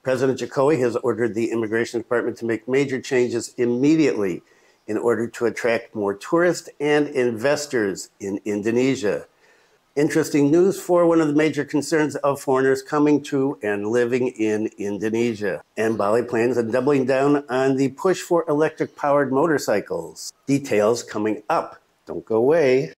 President Jokowi has ordered the Immigration Department to make major changes immediately in order to attract more tourists and investors in Indonesia. Interesting news for one of the major concerns of foreigners coming to and living in Indonesia. And Bali plans on doubling down on the push for electric-powered motorcycles. Details coming up. Don't go away.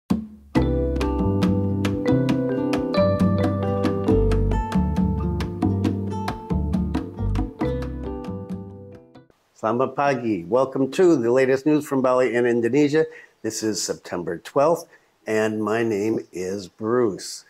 Selamat pagi. Welcome to the latest news from Bali and Indonesia. This is September 12th. And my name is Bruce.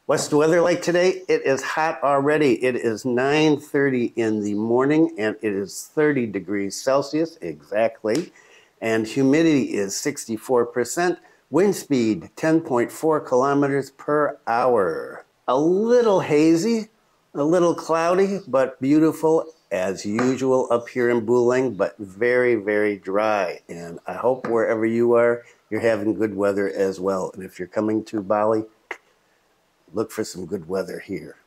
What's the weather like today? It is hot already. It is 9:30 in the morning and it is 30 degrees Celsius exactly. And humidity is 64%. Wind speed 10.4 kilometers per hour. A little hazy, a little cloudy, but beautiful as usual up here in Buleng, but very, very dry. And I hope wherever you are, you're having good weather as well. And if you're coming to Bali, look for some good weather here.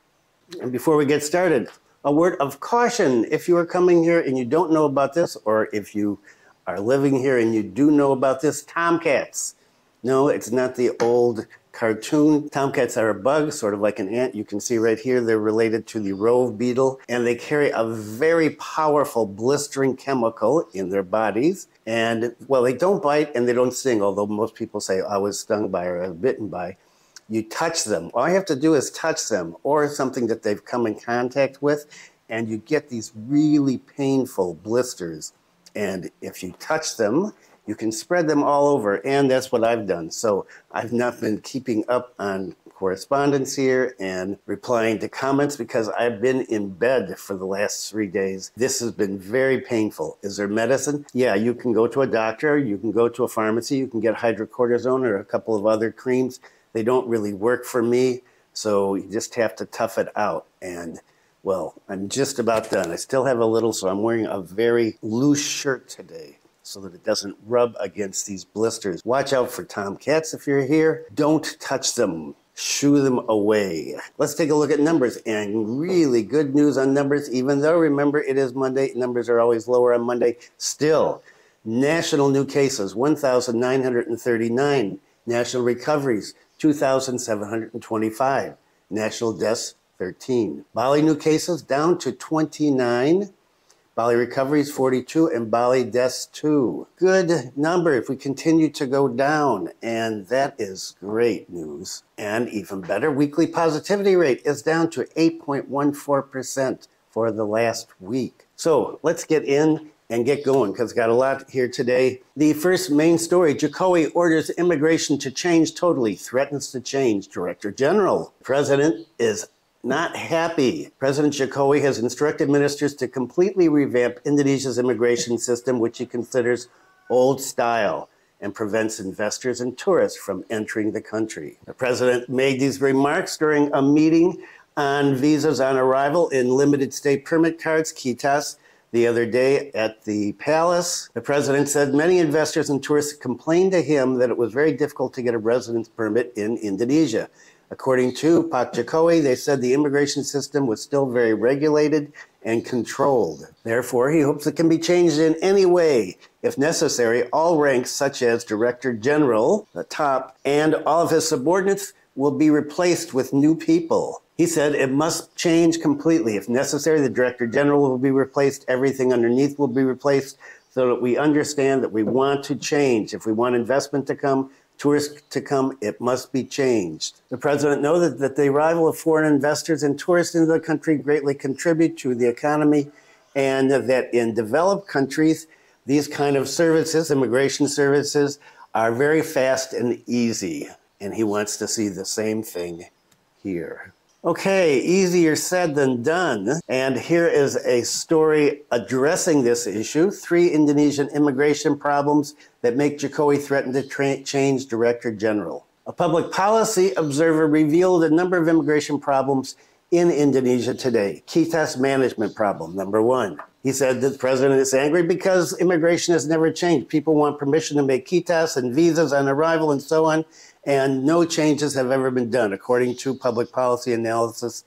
And before we get started, a word of caution. If you are coming here and you don't know about this, or if you are living here and you do know about this, tomcats. No, it's not the old cartoon. Tomcats are a bug, sort of like an ant. You can see right here, they're related to the rove beetle, and they carry a very powerful blistering chemical in their bodies. And, well, they don't bite and they don't sting, although most people say, I was stung by or I was bitten by. You touch them. All you have to do is touch them or something that they've come in contact with, and you get these really painful blisters. And if you touch them, you can spread them all over, and that's what I've done. So I've not been keeping up on correspondence here and replying to comments because I've been in bed for the last 3 days. This has been very painful. Is there medicine? Yeah, you can go to a doctor, you can go to a pharmacy, you can get hydrocortisone or a couple of other creams. They don't really work for me, so you just have to tough it out. And, well, I'm just about done. I still have a little, so I'm wearing a very loose shirt today, so that it doesn't rub against these blisters. Watch out for tomcats if you're here. Don't touch them. Shoo them away. Let's take a look at numbers, and really good news on numbers, even though, remember, it is Monday. Numbers are always lower on Monday. Still, national new cases, 1,939. National recoveries, 2,725. National deaths, 13. Bali new cases down to 29. Bali recoveries 42 and Bali deaths 2. Good number if we continue to go down, and that is great news. And even better, weekly positivity rate is down to 8.14% for the last week. So let's get in and get going because got a lot here today. The first main story, Jokowi orders immigration to change totally, threatens to change Director General. President is not happy. President Jokowi has instructed ministers to completely revamp Indonesia's immigration system, which he considers old style and prevents investors and tourists from entering the country. The president made these remarks during a meeting on visas on arrival in limited stay permit cards, KITAS, the other day at the palace. The president said many investors and tourists complained to him that it was very difficult to get a residence permit in Indonesia. According to Pak Jokowi, they said the immigration system was still very regulated and controlled. Therefore, he hopes it can be changed in any way. If necessary, all ranks such as Director General, the top, and all of his subordinates will be replaced with new people. He said it must change completely. If necessary, the Director General will be replaced, everything underneath will be replaced, so that we understand that we want to change. If we want investment to come, tourists to come, it must be changed. The president noted that the arrival of foreign investors and tourists into the country greatly contribute to the economy, and that in developed countries, these kind of services, immigration services, are very fast and easy. And he wants to see the same thing here. Okay, easier said than done. And here is a story addressing this issue. 3 Indonesian immigration problems that make Jokowi threaten to change Director General. A public policy observer revealed a number of immigration problems in Indonesia today. KITAS management problem, number 1. He said that the president is angry because immigration has never changed. People want permission to make KITAS and visas on arrival and so on, and no changes have ever been done, according to public policy analyst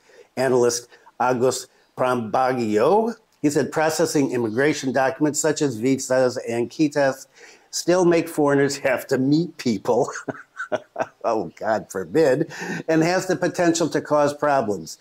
Agus Prambagio. He said processing immigration documents such as visas and kitas still make foreigners have to meet people, oh, God forbid, and has the potential to cause problems.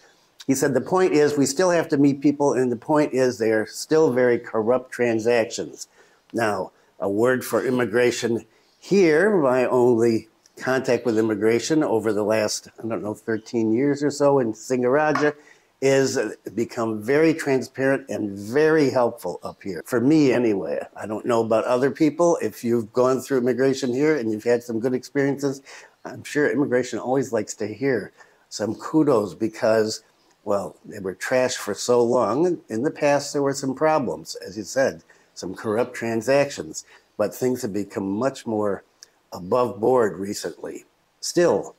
He said the point is we still have to meet people, and the point is they are still very corrupt transactions. Now, a word for immigration here, my only contact with immigration over the last, 13 years or so in Singaraja, is become very transparent and very helpful up here. For me, anyway. I don't know about other people. If you've gone through immigration here and you've had some good experiences, I'm sure immigration always likes to hear some kudos because, well, they were trashed for so long. In the past, there were some problems, as you said, some corrupt transactions, but things have become much more above board recently. Still,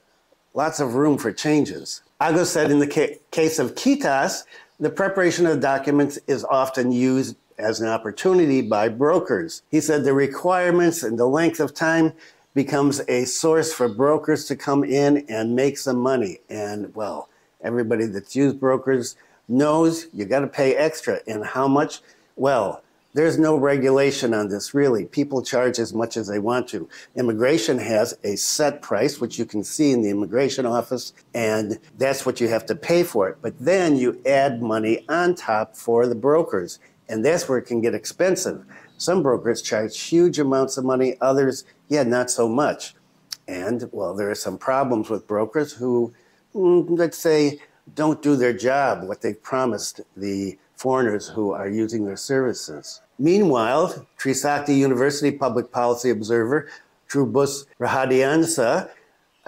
lots of room for changes. Ago said in the case of kitas, the preparation of documents is often used as an opportunity by brokers. He said the requirements and the length of time becomes a source for brokers to come in and make some money. And, well, everybody that's used brokers knows you got to pay extra. And how much? Well, there's no regulation on this, really. People charge as much as they want to. Immigration has a set price, which you can see in the immigration office, and that's what you have to pay for it. But then you add money on top for the brokers, and that's where it can get expensive. Some brokers charge huge amounts of money, others, not so much. And, well, there are some problems with brokers who, let's say, don't do their job, what they've promised the foreigners who are using their services. Meanwhile, Trisakti University public policy observer Trubus Rahadiansa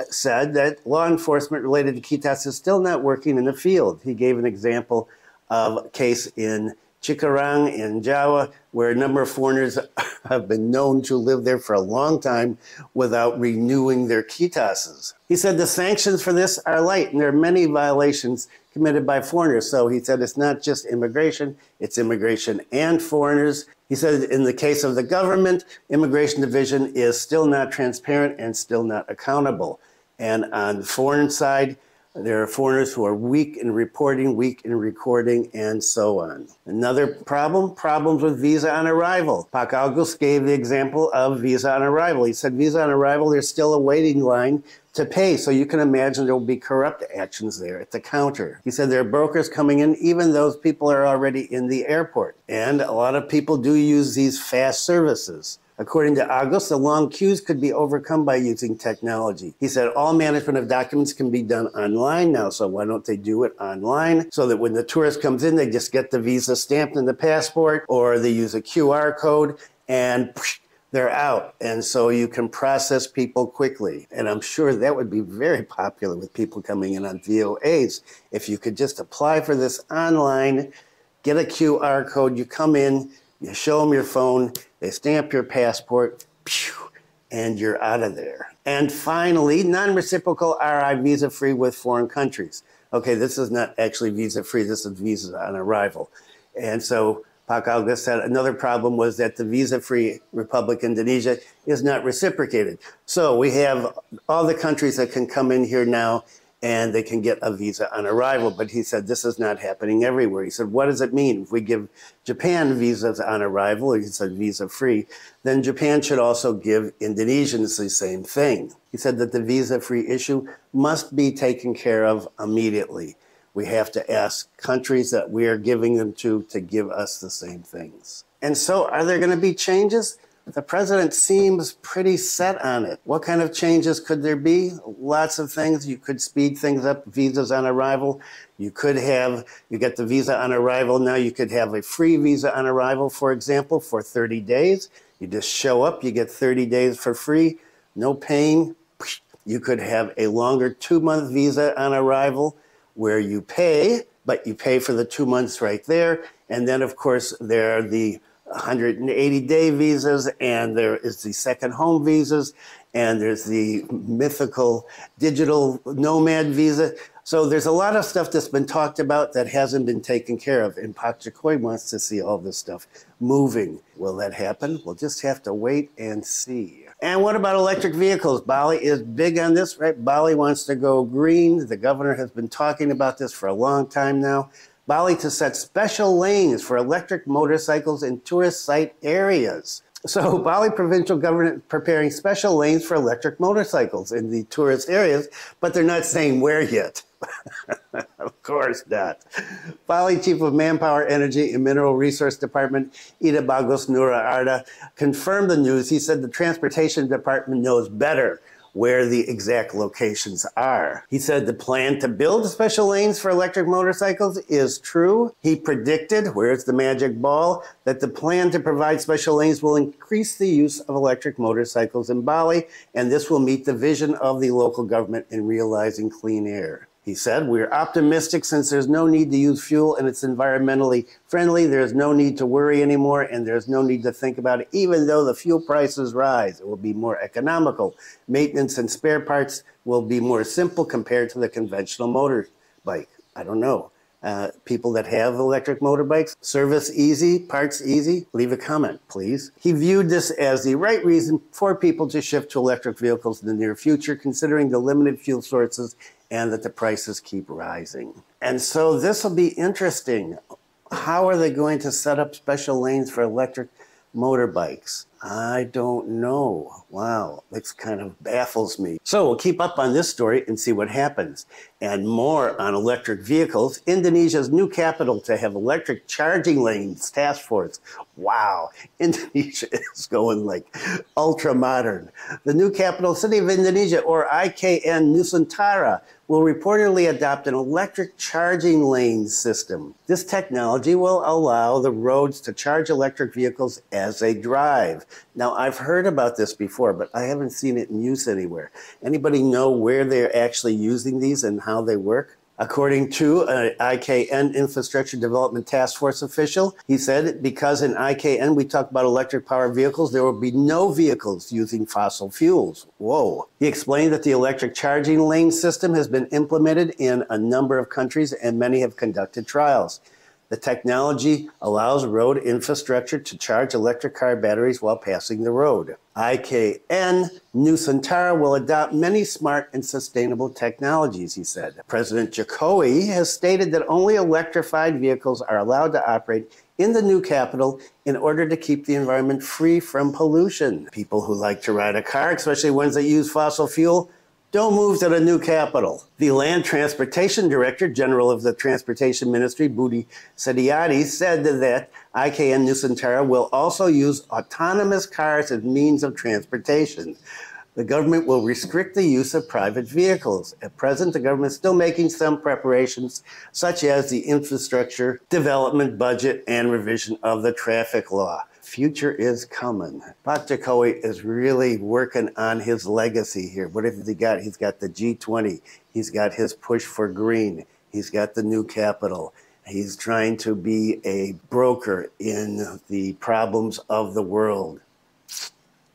said that law enforcement related to kitas is still not working in the field. He gave an example of a case in Cikarang in Jawa, where a number of foreigners have been known to live there for a long time without renewing their kitases. He said the sanctions for this are light, and there are many violations committed by foreigners. So he said it's not just immigration, it's immigration and foreigners. He said in the case of the government, immigration division is still not transparent and still not accountable. And on the foreign side, there are foreigners who are weak in reporting, weak in recording, and so on. Another problem, problems with visa on arrival. Pak August gave the example of visa on arrival. He said visa on arrival, there's still a waiting line to pay. So you can imagine there will be corrupt actions there at the counter. He said there are brokers coming in, even those people are already in the airport. And a lot of people do use these fast services. According to August, the long queues could be overcome by using technology. He said all management of documents can be done online now, so why don't they do it online so that when the tourist comes in, they just get the visa stamped in the passport, or they use a QR code and they're out. And so you can process people quickly. And I'm sure that would be very popular with people coming in on VOAs. If you could just apply for this online, get a QR code, you come in, you show them your phone, they stamp your passport, and you're out of there. And finally, non-reciprocal RI visa-free with foreign countries. Okay, this is not actually visa-free, this is visa on arrival. And so Pak August said another problem was that the visa-free Republic Indonesia is not reciprocated. So we have all the countries that can come in here now and they can get a visa on arrival. But he said this is not happening everywhere. He said, what does it mean? If we give Japan visas on arrival, or he said visa-free, then Japan should also give Indonesians the same thing. He said that the visa-free issue must be taken care of immediately. We have to ask countries that we are giving them to give us the same things. And so are there going to be changes? The president seems pretty set on it. What kind of changes could there be? Lots of things. You could speed things up, visas on arrival. You get the visa on arrival. Now you could have a free visa on arrival, for example, for 30 days. You just show up, you get 30 days for free, no paying. You could have a longer 2-month visa on arrival where you pay, but you pay for the 2 months right there. And then, of course, there are the 180-day visas, and there is the second home visas, and there's the mythical digital nomad visa. So there's a lot of stuff that's been talked about that hasn't been taken care of, and Pak Jokowi wants to see all this stuff moving. Will that happen? We'll just have to wait and see. And what about electric vehicles? Bali is big on this, right? Bali wants to go green. The governor has been talking about this for a long time now. Bali to set special lanes for electric motorcycles in tourist site areas. So Bali provincial government preparing special lanes for electric motorcycles in the tourist areas, but they're not saying where yet. Of course not. Bali Chief of Manpower, Energy and Mineral Resource Department, Ida Bagus Ngurah Arda, confirmed the news. He said the Transportation Department knows better where the exact locations are. He said the plan to build special lanes for electric motorcycles is true. He predicted, where's the magic ball, that the plan to provide special lanes will increase the use of electric motorcycles in Bali, and this will meet the vision of the local government in realizing clean air. He said, we're optimistic since there's no need to use fuel and it's environmentally friendly. There's no need to worry anymore and there's no need to think about it. Even though the fuel prices rise, it will be more economical. Maintenance and spare parts will be more simple compared to the conventional motorbike. I don't know. People that have electric motorbikes, service easy, parts easy, leave a comment, please. He viewed this as the right reason for people to shift to electric vehicles in the near future, considering the limited fuel sources and that the prices keep rising. And so this will be interesting. How are they going to set up special lanes for electric motorbikes? I don't know. Wow, this kind of baffles me. So we'll keep up on this story and see what happens. And more on electric vehicles. Indonesia's new capital to have electric charging lanes task force. Wow, Indonesia is going like ultra modern. The new capital city of Indonesia, or IKN Nusantara, will reportedly adopt an electric charging lane system. This technology will allow the roads to charge electric vehicles as they drive. Now, I've heard about this before, but I haven't seen it in use anywhere. Anybody know where they're actually using these and how they work? According to an IKN Infrastructure Development Task Force official, he said, because in IKN we talk about electric powered vehicles, there will be no vehicles using fossil fuels. Whoa. He explained that the electric charging lane system has been implemented in a number of countries and many have conducted trials. The technology allows road infrastructure to charge electric car batteries while passing the road. IKN Nusantara will adopt many smart and sustainable technologies, he said. President Jokowi has stated that only electrified vehicles are allowed to operate in the new capital in order to keep the environment free from pollution. People who like to ride a car, especially ones that use fossil fuel, don't move to the new capital. The Land Transportation Director General of the Transportation Ministry, Budi Setiadi, said that IKN Nusantara will also use autonomous cars as means of transportation. The government will restrict the use of private vehicles. At present, the government is still making some preparations, such as the infrastructure development budget and revision of the traffic law. Future is coming. Pak Jokowi is really working on his legacy here. What have he got? He's got the G20. He's got his push for green. He's got the new capital. He's trying to be a broker in the problems of the world.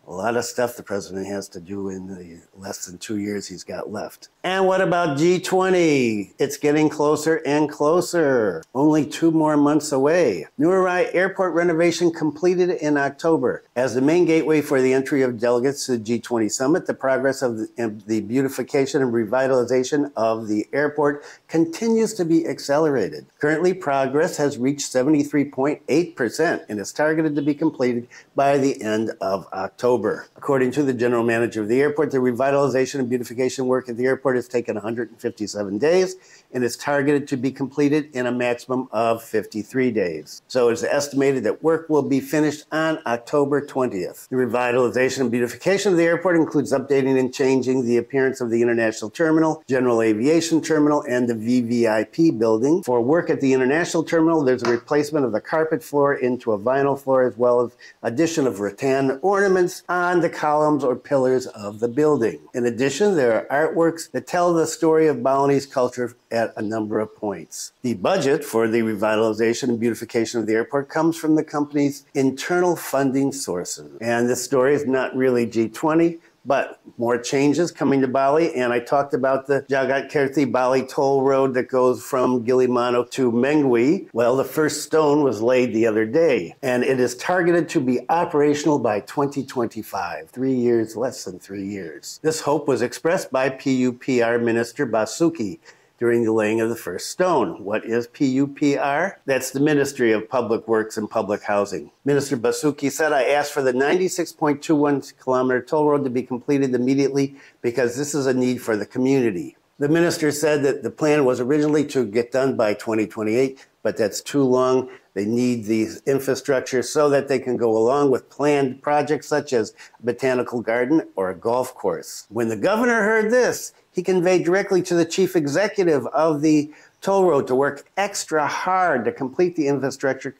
A lot of stuff the president has to do in the less than 2 years he's got left. And what about G20? It's getting closer and closer. Only 2 more months away. Ngurah Airport renovation completed in October. As the main gateway for the entry of delegates to the G20 Summit, the progress of the beautification and revitalization of the airport continues to be accelerated. Currently, progress has reached 73.8% and is targeted to be completed by the end of October. According to the general manager of the airport, the revitalization and beautification work at the airport has taken 157 days and is targeted to be completed in a maximum of 53 days. So it's estimated that work will be finished on October 20th. The revitalization and beautification of the airport includes updating and changing the appearance of the International Terminal, General Aviation Terminal, and the VVIP building. For work at the International Terminal, there's a replacement of the carpet floor into a vinyl floor, as well as addition of rattan ornaments on the columns or pillars of the building. In addition, there are artworks that tell the story of Balinese culture at a number of points. The budget for the revitalization and beautification of the airport comes from the company's internal funding sources. And this story is not really G20, but more changes coming to Bali. And I talked about the Jagat Kerthi Bali toll road that goes from Gilimanuk to Mengwi. Well, the first stone was laid the other day, and it is targeted to be operational by 2025. 3 years, less than 3 years. This hope was expressed by PUPR Minister Basuki during the laying of the first stone. What is PUPR? That's the Ministry of Public Works and Public Housing. Minister Basuki said, I asked for the 96.21 kilometer toll road to be completed immediately because this is a need for the community. The minister said that the plan was originally to get done by 2028, but that's too long. They need the infrastructure so that they can go along with planned projects such as a botanical garden or a golf course. When the governor heard this, he conveyed directly to the chief executive of the toll road to work extra hard to complete the infrastructure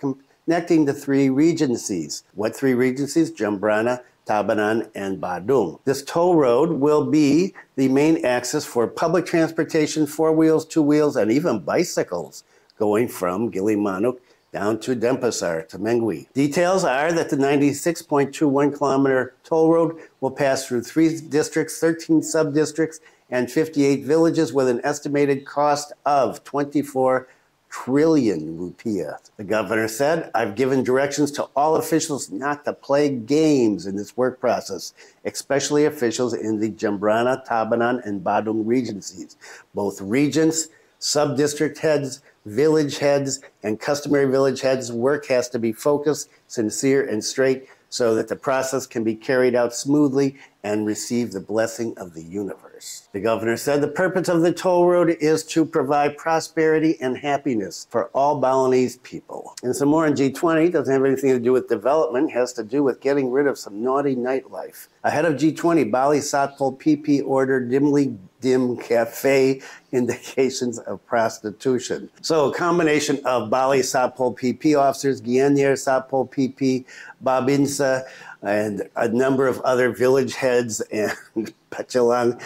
connecting the three regencies. What three regencies? Jembrana, Tabanan, and Badung. This toll road will be the main access for public transportation, four wheels, two wheels, and even bicycles going from Gili Manuk down to Denpasar to Mengwi. Details are that the 96.21 kilometer toll road will pass through 3 districts, 13 sub-districts, and 58 villages with an estimated cost of 24 trillion rupiah. The governor said, I've given directions to all officials not to play games in this work process, especially officials in the Jembrana, Tabanan, and Badung regencies. Both regents, sub-district heads, village heads, and customary village heads' work has to be focused, sincere, and straight so that the process can be carried out smoothly and receive the blessing of the universe. The governor said the purpose of the toll road is to provide prosperity and happiness for all Balinese people. And some more on G20, doesn't have anything to do with development, has to do with getting rid of some naughty nightlife. Ahead of G20, Bali Satpol PP ordered dimly dim cafe indications of prostitution. So a combination of Bali Satpol PP officers, Gianyar Satpol PP, Babinsa, and a number of other village heads and Pachalang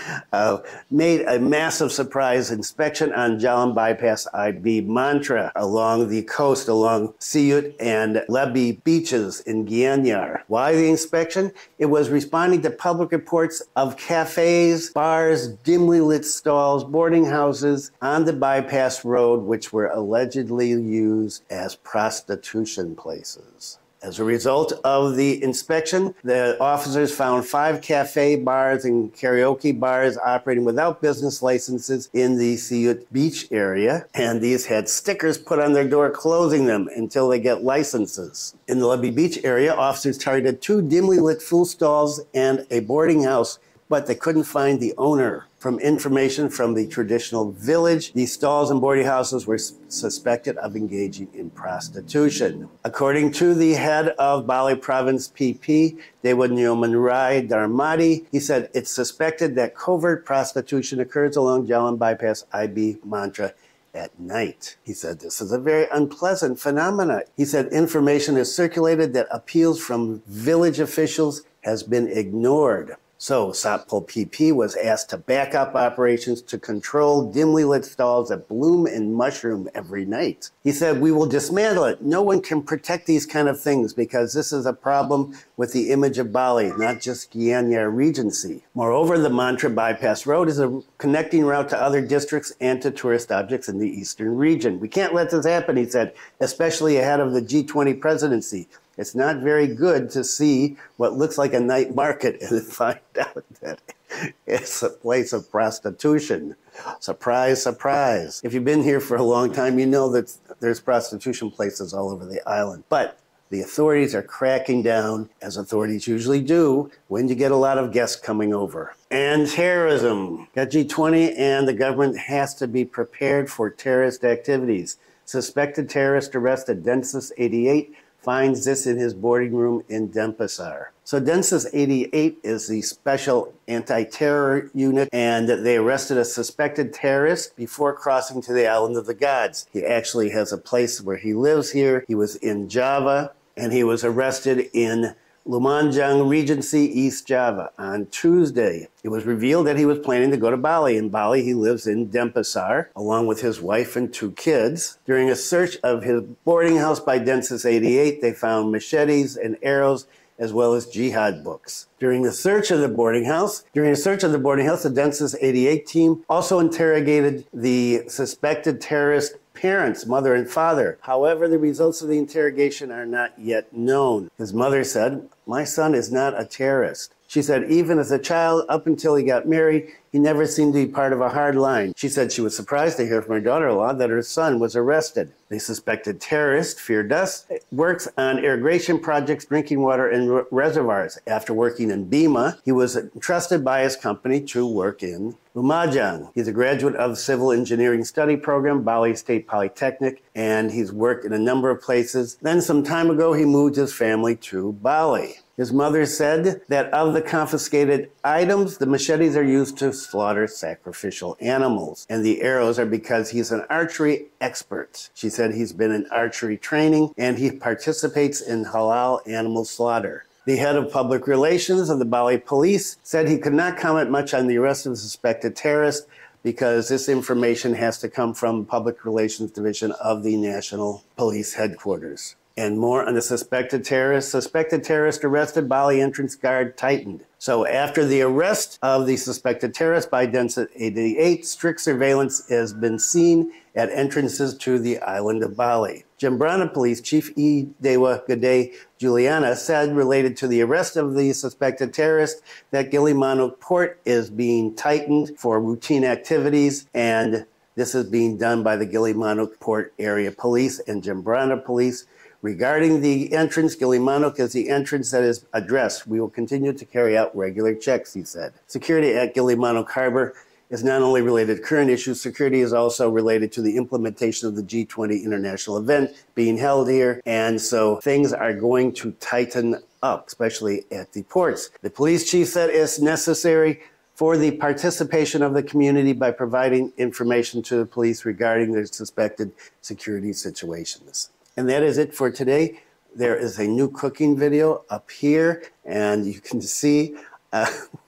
made a massive surprise inspection on Jalan Bypass IB Mantra along the coast, along Siut and Lebi beaches in Gianyar. Why the inspection? It was responding to public reports of cafes, bars, dimly lit stalls, boarding houses on the bypass road, which were allegedly used as prostitution places. As a result of the inspection, the officers found 5 cafe bars and karaoke bars operating without business licenses in the Siut beach area, and these had stickers put on their door closing them until they get licenses. In the Lebi beach area, officers targeted 2 dimly lit food stalls and a boarding house, but they couldn't find the owner. From information from the traditional village, these stalls and boarding houses were suspected of engaging in prostitution. According to the head of Bali Province PP, Dewa Nyoman Rai Darmadi, he said it's suspected that covert prostitution occurs along Jalan Bypass IB Mantra at night. He said this is a very unpleasant phenomenon. He said information has circulated that appeals from village officials has been ignored. So Satpol PP was asked to back up operations to control dimly lit stalls that bloom and mushroom every night. He said, we will dismantle it. No one can protect these kind of things because this is a problem with the image of Bali, not just Gianyar Regency. Moreover, the Mantra Bypass Road is a connecting route to other districts and to tourist objects in the eastern region. We can't let this happen, he said, especially ahead of the G20 presidency. It's not very good to see what looks like a night market and find out that it's a place of prostitution. Surprise, surprise. If you've been here for a long time, you know that there's prostitution places all over the island. But the authorities are cracking down, as authorities usually do, when you get a lot of guests coming over. And terrorism. Got G20 and the government has to be prepared for terrorist activities. Suspected terrorist arrested, Densus 88, finds this in his boarding room in Denpasar. So Densus 88 is the special anti-terror unit, and they arrested a suspected terrorist before crossing to the island of the gods. He actually has a place where he lives here. He was in Java, and he was arrested in Lumajang Regency, East Java, on Tuesday. It was revealed that he was planning to go to Bali. In Bali, he lives in Denpasar, along with his wife and 2 kids. During a search of his boarding house by Densus 88, they found machetes and arrows, as well as jihad books. During the search of the boarding house, the Densus 88 team also interrogated the suspected terrorist parents, mother and father. However, the results of the interrogation are not yet known. His mother said, "My son is not a terrorist. She said, even as a child, up until he got married, he never seemed to be part of a hard line. She said she was surprised to hear from her daughter-in-law that her son was arrested. The suspected terrorist, fear dust, works on irrigation projects, drinking water, and reservoirs. After working in Bima, he was entrusted by his company to work in Lumajang. He's a graduate of the Civil Engineering Study Program, Bali State Polytechnic, and he's worked in a number of places. Then some time ago, he moved his family to Bali. His mother said that of the confiscated items, the machetes are used to slaughter sacrificial animals, and the arrows are because he's an archery expert. She said he's been in archery training, and he participates in halal animal slaughter. The head of public relations of the Bali police said he could not comment much on the arrest of the suspected terrorist because this information has to come from Public Relations Division of the National Police Headquarters. And more on the suspected terrorist. Suspected terrorist arrested, Bali entrance guard tightened. So after the arrest of the suspected terrorist by Densus 88, strict surveillance has been seen at entrances to the island of Bali. Jembrana Police Chief E. Dewa Gede Juliana said, related to the arrest of the suspected terrorist, that Gilimanuk port is being tightened for routine activities, and this is being done by the Gilimanuk Port Area Police and Jembrana Police. Regarding the entrance, Gilimanuk is the entrance that is addressed. We will continue to carry out regular checks, he said. Security at Gilimanuk Harbor is not only related to current issues, security is also related to the implementation of the G20 international event being held here. And so things are going to tighten up, especially at the ports. The police chief said it's necessary for the participation of the community by providing information to the police regarding their suspected security situations. And that is it for today. There is a new cooking video up here, and you can see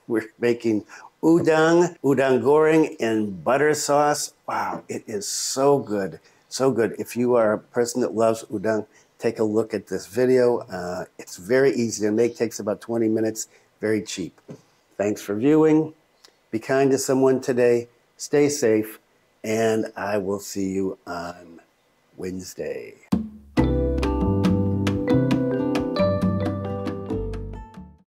we're making udang goreng in butter sauce. Wow, it is so good, so good. If you are a person that loves udang, take a look at this video. It's very easy to make, takes about 20 minutes, very cheap. Thanks for viewing. Be kind to someone today, stay safe, and I will see you on Wednesday.